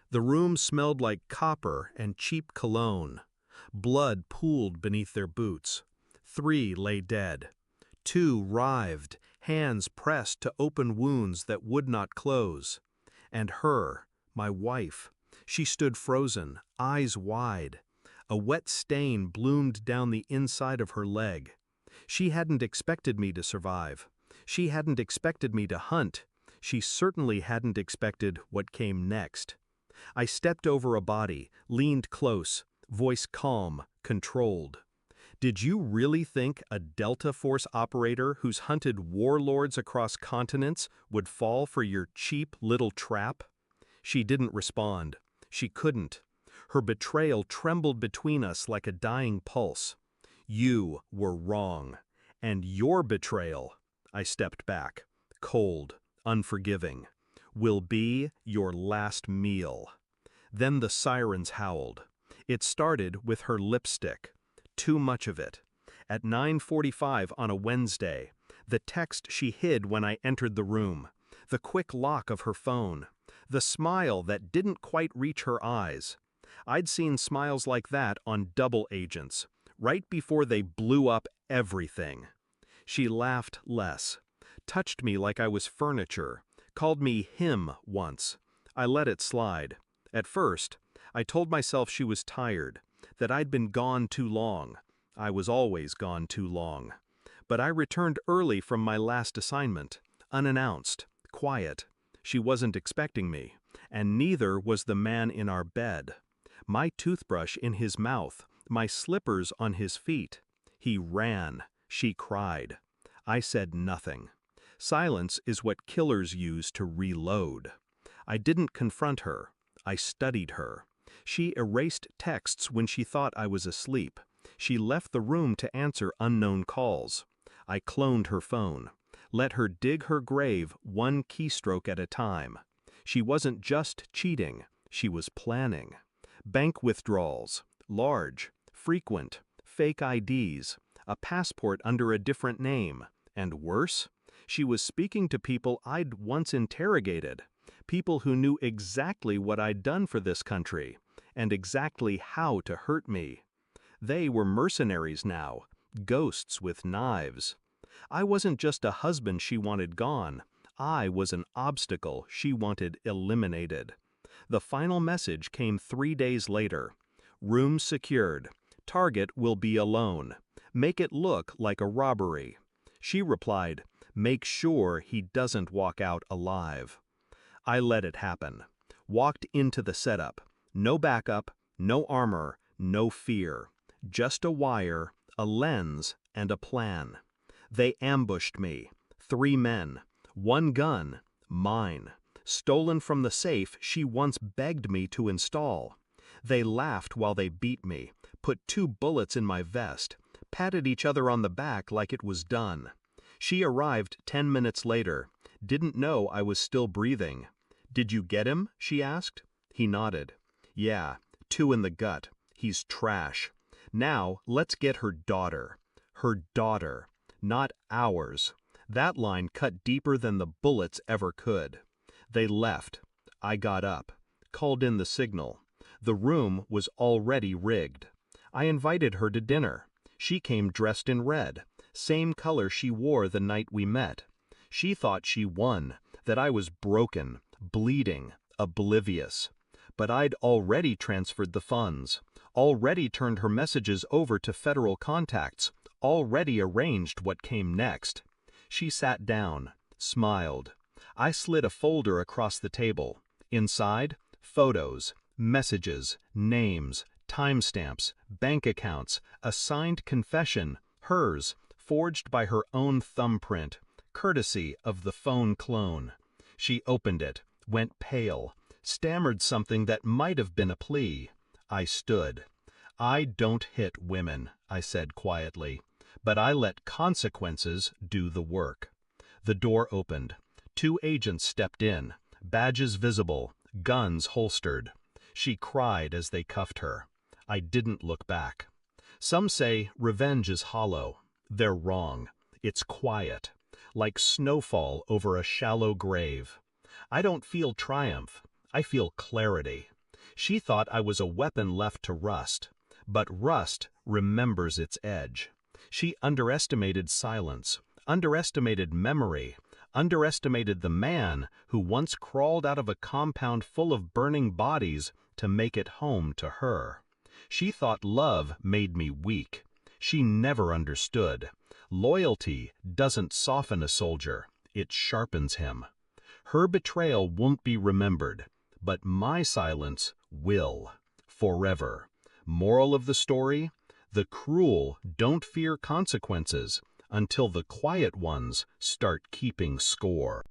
The room smelled like copper and cheap cologne. Blood pooled beneath their boots. 3 lay dead. 2 writhed, hands pressed to open wounds that would not close. And her, my wife, she stood frozen, eyes wide. A wet stain bloomed down the inside of her leg. She hadn't expected me to survive. She hadn't expected me to hunt. She certainly hadn't expected what came next. I stepped over a body, leaned close, voice calm, controlled. Did you really think a Delta Force operator who's hunted warlords across continents would fall for your cheap little trap? She didn't respond. She couldn't. Her betrayal trembled between us like a dying pulse. You were wrong. And your betrayal, I stepped back, cold, unforgiving, will be your last meal. Then the sirens howled. It started with her lipstick. Too much of it. At 9:45 on a Wednesday, the text she hid when I entered the room, the quick lock of her phone, the smile that didn't quite reach her eyes. I'd seen smiles like that on double agents, right before they blew up everything. She laughed less, touched me like I was furniture, called me him once. I let it slide. At first, I told myself she was tired, that I'd been gone too long. I was always gone too long. But I returned early from my last assignment, unannounced, quiet. She wasn't expecting me, and neither was the man in our bed. My toothbrush in his mouth, my slippers on his feet. He ran. She cried. I said nothing. Silence is what killers use to reload. I didn't confront her. I studied her. She erased texts when she thought I was asleep. She left the room to answer unknown calls. I cloned her phone. Let her dig her grave one keystroke at a time. She wasn't just cheating. She was planning. Bank withdrawals, large, frequent, fake IDs, a passport under a different name, and worse, she was speaking to people I'd once interrogated, people who knew exactly what I'd done for this country, and exactly how to hurt me. They were mercenaries now, ghosts with knives. I wasn't just a husband she wanted gone. I was an obstacle she wanted eliminated. The final message came 3 days later. Room secured. Target will be alone. Make it look like a robbery. She replied, make sure he doesn't walk out alive. I let it happen. Walked into the setup. No backup, no armor, no fear. Just a wire, a lens, and a plan. They ambushed me. 3 men. 1 gun. Mine. Stolen from the safe she once begged me to install. They laughed while they beat me, put 2 bullets in my vest, patted each other on the back like it was done. She arrived 10 minutes later, didn't know I was still breathing. Did you get him? She asked. He nodded. Yeah, 2 in the gut. He's trash. Now let's get her daughter. Her daughter. Not ours. That line cut deeper than the bullets ever could. They left. I got up. Called in the signal. The room was already rigged. I invited her to dinner. She came dressed in red, same color she wore the night we met. She thought she won, that I was broken, bleeding, oblivious. But I'd already transferred the funds, already turned her messages over to federal contacts, already arranged what came next. She sat down, smiled. I slid a folder across the table. Inside, photos, messages, names, timestamps, bank accounts, a signed confession, hers, forged by her own thumbprint, courtesy of the phone clone. She opened it, went pale, stammered something that might have been a plea. I stood. I don't hit women, I said quietly, but I let consequences do the work. The door opened. 2 agents stepped in, badges visible, guns holstered. She cried as they cuffed her. I didn't look back. Some say revenge is hollow. They're wrong. It's quiet, like snowfall over a shallow grave. I don't feel triumph. I feel clarity. She thought I was a weapon left to rust, but rust remembers its edge. She underestimated silence, underestimated memory, underestimated the man who once crawled out of a compound full of burning bodies to make it home to her. She thought love made me weak. She never understood. Loyalty doesn't soften a soldier, it sharpens him. Her betrayal won't be remembered, but my silence will, forever. Moral of the story? The cruel don't fear consequences until the quiet ones start keeping score.